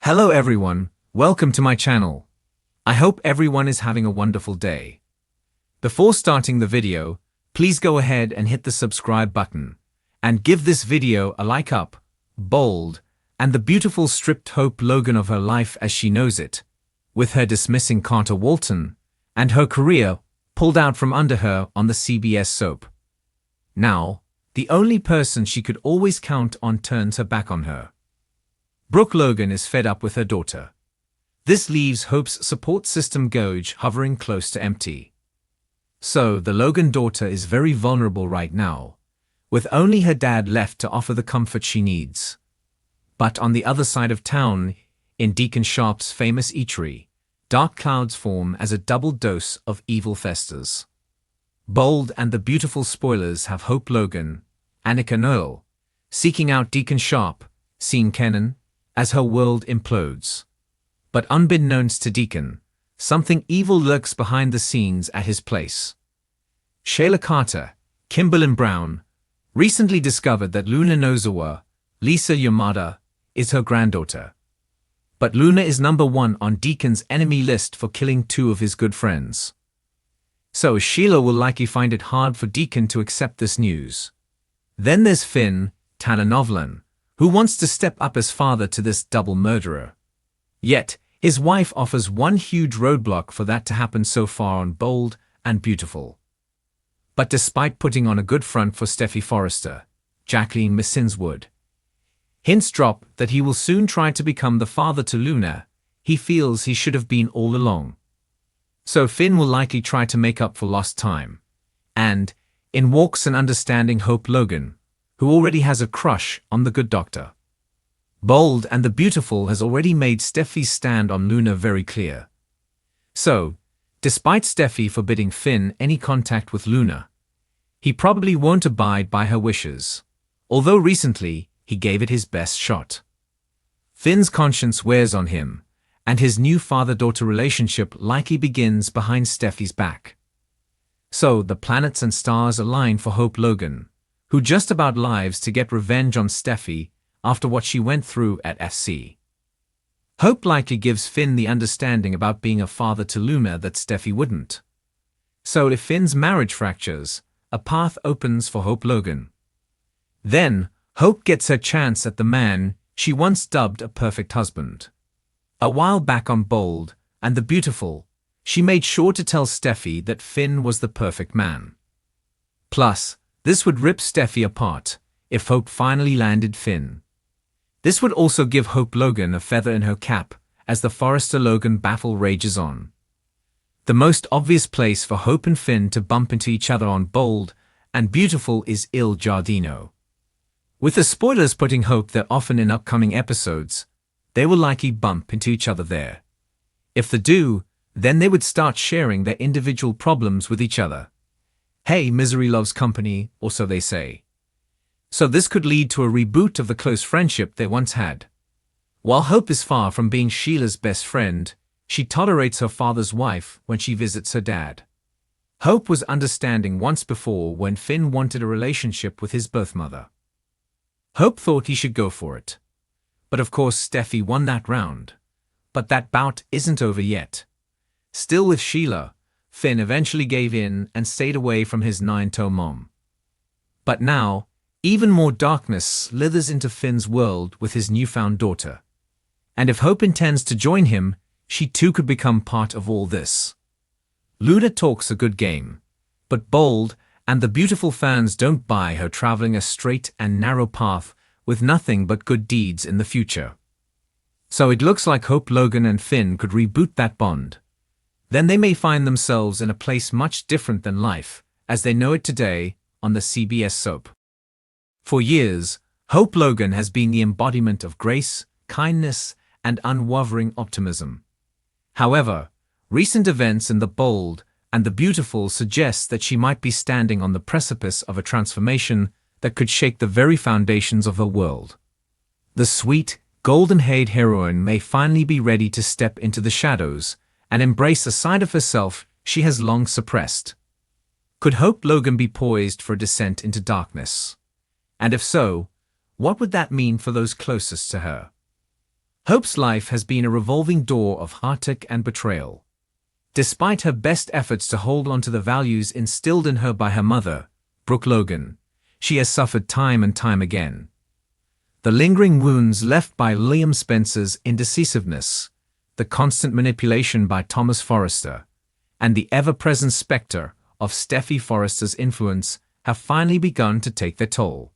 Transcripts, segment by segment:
Hello everyone, welcome to my channel. I hope everyone is having a wonderful day. Before starting the video, please go ahead and hit the subscribe button and give this video a like up, bold, and the beautiful stripped Hope Logan of her life as she knows it, with her dismissing Carter Walton and her career pulled out from under her on the CBS soap. Now, the only person she could always count on turns her back on her. Brooke Logan is fed up with her daughter. This leaves Hope's support system gauge hovering close to empty. So, the Logan daughter is very vulnerable right now, with only her dad left to offer the comfort she needs. But on the other side of town, in Deacon Sharp's famous eatery, dark clouds form as a double dose of evil festers. Bold and the beautiful spoilers have Hope Logan, Annika Noel, seeking out Deacon Sharp, seeing Kenan, as her world implodes. But unbeknownst to Deacon, something evil lurks behind the scenes at his place. Shayla Carter, Kimberlyn Brown, recently discovered that Luna Nozawa, Lisa Yamada, is her granddaughter. But Luna is number 1 on Deacon's enemy list for killing 2 of his good friends. So Sheila will likely find it hard for Deacon to accept this news. Then there's Finn, Tanner Novlan, who wants to step up as father to this double murderer. Yet, his wife offers one huge roadblock for that to happen so far on Bold and Beautiful. But despite putting on a good front for Steffy Forrester, Jacqueline Missinswood, hints drop that he will soon try to become the father to Luna. He feels he should have been all along. So Finn will likely try to make up for lost time. And in walks an understanding Hope Logan, who already has a crush on the good doctor. Bold and the Beautiful has already made Steffy's stand on Luna very clear. So, despite Steffy forbidding Finn any contact with Luna, he probably won't abide by her wishes, although recently he gave it his best shot. Finn's conscience wears on him, and his new father-daughter relationship likely begins behind Steffy's back. So the planets and stars align for Hope Logan, who just about lives to get revenge on Steffy after what she went through at FC. Hope likely gives Finn the understanding about being a father to Luna that Steffy wouldn't. So if Finn's marriage fractures, a path opens for Hope Logan. Then, Hope gets her chance at the man she once dubbed a perfect husband. A while back on Bold and the Beautiful, she made sure to tell Steffy that Finn was the perfect man. Plus, this would rip Steffy apart if Hope finally landed Finn. This would also give Hope Logan a feather in her cap as the Forrester-Logan battle rages on. The most obvious place for Hope and Finn to bump into each other on Bold and Beautiful is Il Giardino. With the spoilers putting hope that often in upcoming episodes, they will likely bump into each other there. If they do, then they would start sharing their individual problems with each other. Hey, misery loves company, or so they say. So this could lead to a reboot of the close friendship they once had. While Hope is far from being Sheila's best friend, she tolerates her father's wife when she visits her dad. Hope was understanding once before when Finn wanted a relationship with his birth mother. Hope thought he should go for it. But of course Steffy won that round. But that bout isn't over yet. Still with Sheila, Finn eventually gave in and stayed away from his 9-toe mom. But now, even more darkness slithers into Finn's world with his newfound daughter. And if Hope intends to join him, she too could become part of all this. Luna talks a good game, but Bold and the Beautiful fans don't buy her traveling a straight and narrow path with nothing but good deeds in the future. So it looks like Hope Logan and Finn could reboot that bond. Then they may find themselves in a place much different than life, as they know it today, on the CBS soap. For years, Hope Logan has been the embodiment of grace, kindness, and unwavering optimism. However, recent events in the Bold and the Beautiful suggest that she might be standing on the precipice of a transformation that could shake the very foundations of her world. The sweet, golden-haired heroine may finally be ready to step into the shadows and embrace a side of herself she has long suppressed. Could Hope Logan be poised for a descent into darkness? And if so, what would that mean for those closest to her? Hope's life has been a revolving door of heartache and betrayal. Despite her best efforts to hold on to the values instilled in her by her mother, Brooke Logan, she has suffered time and time again. The lingering wounds left by Liam Spencer's indecisiveness, the constant manipulation by Thomas Forrester, and the ever-present specter of Steffy Forrester's influence have finally begun to take their toll.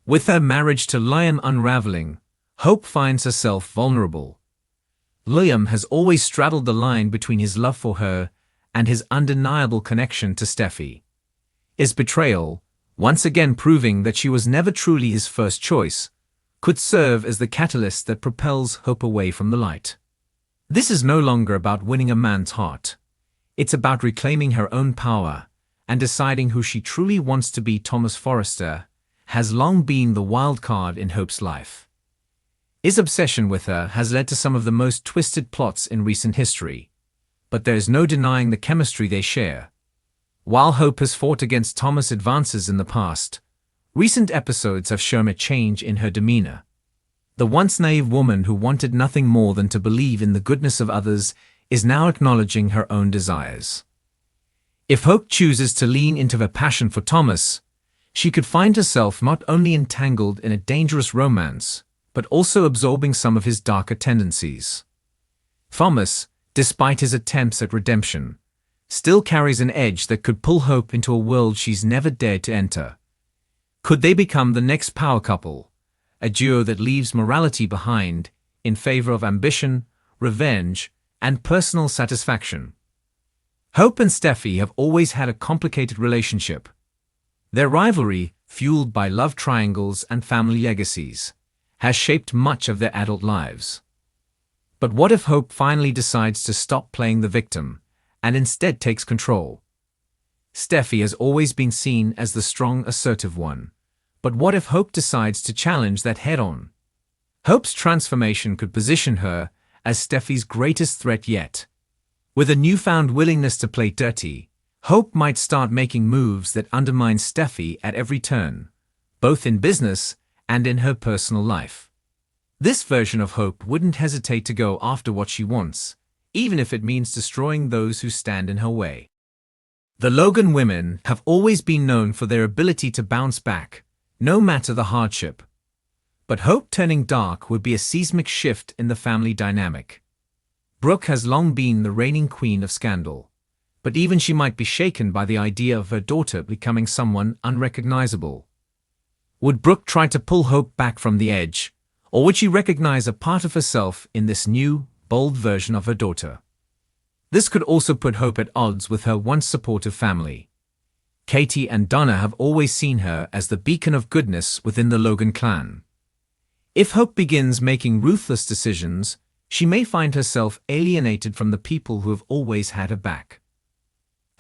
With her marriage to Liam unraveling, Hope finds herself vulnerable. Liam has always straddled the line between his love for her and his undeniable connection to Steffy. His betrayal, once again proving that she was never truly his first choice, could serve as the catalyst that propels Hope away from the light. This is no longer about winning a man's heart. It's about reclaiming her own power and deciding who she truly wants to be. Thomas Forrester has long been the wild card in Hope's life. His obsession with her has led to some of the most twisted plots in recent history, but there is no denying the chemistry they share. While Hope has fought against Thomas' advances in the past, recent episodes have shown a change in her demeanor. The once naive woman who wanted nothing more than to believe in the goodness of others is now acknowledging her own desires. If Hope chooses to lean into her passion for Thomas, she could find herself not only entangled in a dangerous romance, but also absorbing some of his darker tendencies. Thomas, despite his attempts at redemption, still carries an edge that could pull Hope into a world she's never dared to enter. Could they become the next power couple, a duo that leaves morality behind in favor of ambition, revenge, and personal satisfaction? Hope and Steffy have always had a complicated relationship. Their rivalry, fueled by love triangles and family legacies, has shaped much of their adult lives. But what if Hope finally decides to stop playing the victim and instead takes control? Steffy has always been seen as the strong, assertive one, but what if Hope decides to challenge that head-on? Hope's transformation could position her as Steffy's greatest threat yet. With a newfound willingness to play dirty, Hope might start making moves that undermine Steffy at every turn, both in business and in her personal life. This version of Hope wouldn't hesitate to go after what she wants, even if it means destroying those who stand in her way. The Logan women have always been known for their ability to bounce back, no matter the hardship. But Hope turning dark would be a seismic shift in the family dynamic. Brooke has long been the reigning queen of scandal, but even she might be shaken by the idea of her daughter becoming someone unrecognizable. Would Brooke try to pull Hope back from the edge, or would she recognize a part of herself in this new, bold version of her daughter? This could also put Hope at odds with her once supportive family. Katie and Donna have always seen her as the beacon of goodness within the Logan clan. If Hope begins making ruthless decisions, she may find herself alienated from the people who have always had her back.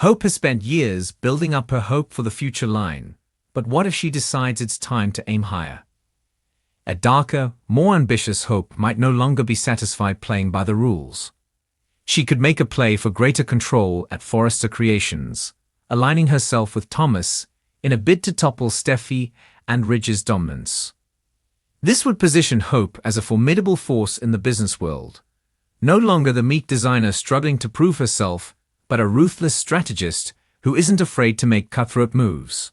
Hope has spent years building up her hope for the future line, but what if she decides it's time to aim higher? A darker, more ambitious Hope might no longer be satisfied playing by the rules. She could make a play for greater control at Forrester Creations, aligning herself with Thomas in a bid to topple Steffy and Ridge's dominance. This would position Hope as a formidable force in the business world, no longer the meek designer struggling to prove herself, but a ruthless strategist who isn't afraid to make cutthroat moves.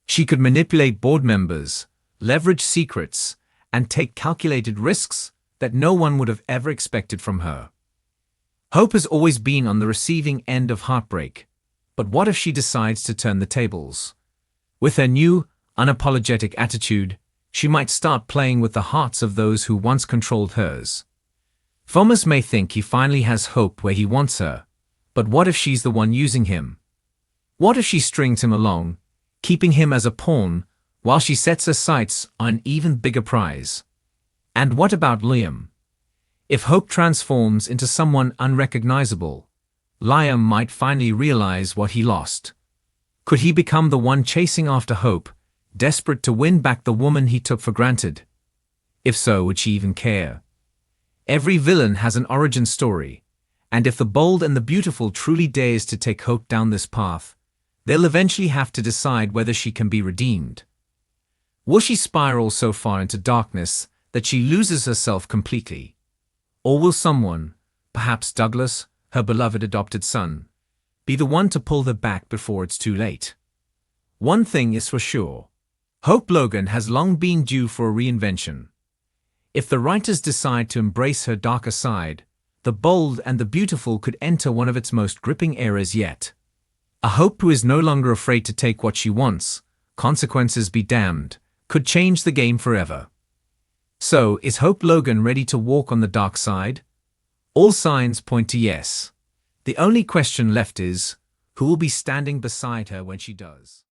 She could manipulate board members, leverage secrets, and take calculated risks that no one would have ever expected from her. Hope has always been on the receiving end of heartbreak, but what if she decides to turn the tables? With her new, unapologetic attitude, she might start playing with the hearts of those who once controlled hers. Thomas may think he finally has Hope where he wants her, but what if she's the one using him? What if she strings him along, keeping him as a pawn while she sets her sights on an even bigger prize? And what about Liam? If Hope transforms into someone unrecognizable, Liam might finally realize what he lost. Could he become the one chasing after Hope, desperate to win back the woman he took for granted? If so, would she even care? Every villain has an origin story, and if the bold and the beautiful truly dares to take Hope down this path, they'll eventually have to decide whether she can be redeemed. Will she spiral so far into darkness that she loses herself completely? Or will someone, perhaps Douglas, her beloved adopted son, be the one to pull her back before it's too late? One thing is for sure. Hope Logan has long been due for a reinvention. If the writers decide to embrace her darker side, the bold and the beautiful could enter one of its most gripping eras yet. A Hope who is no longer afraid to take what she wants, consequences be damned, could change the game forever. So, is Hope Logan ready to walk on the dark side? All signs point to yes. The only question left is, who will be standing beside her when she does?